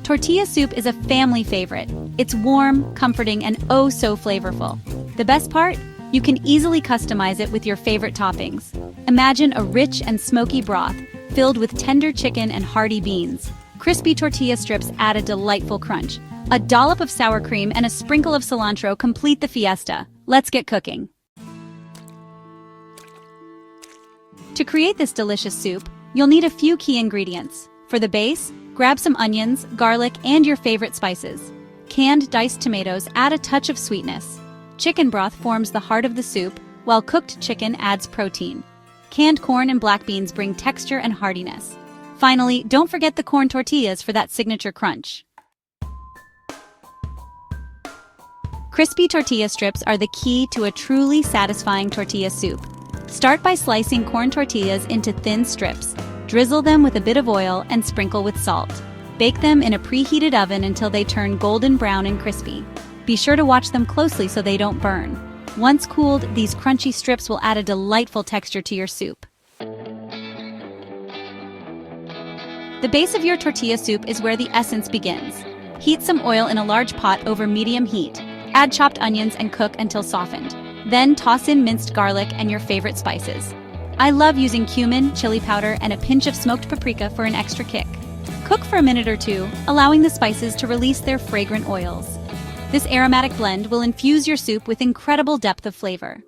Tortilla soup is a family favorite. It's warm, comforting, and oh so flavorful. The best part? You can easily customize it with your favorite toppings. Imagine a rich and smoky broth filled with tender chicken and hearty beans. Crispy tortilla strips add a delightful crunch. A dollop of sour cream and a sprinkle of cilantro complete the fiesta. Let's get cooking. To create this delicious soup, you'll need a few key ingredients. For the base, grab some onions, garlic, and your favorite spices. Canned diced tomatoes add a touch of sweetness. Chicken broth forms the heart of the soup, while cooked chicken adds protein. Canned corn and black beans bring texture and heartiness. Finally, don't forget the corn tortillas for that signature crunch. Crispy tortilla strips are the key to a truly satisfying tortilla soup. Start by slicing corn tortillas into thin strips. Drizzle them with a bit of oil and sprinkle with salt. Bake them in a preheated oven until they turn golden brown and crispy. Be sure to watch them closely so they don't burn. Once cooled, these crunchy strips will add a delightful texture to your soup. The base of your tortilla soup is where the essence begins. Heat some oil in a large pot over medium heat. Add chopped onions and cook until softened. Then toss in minced garlic and your favorite spices. I love using cumin, chili powder, and a pinch of smoked paprika for an extra kick. Cook for a minute or two, allowing the spices to release their fragrant oils. This aromatic blend will infuse your soup with incredible depth of flavor.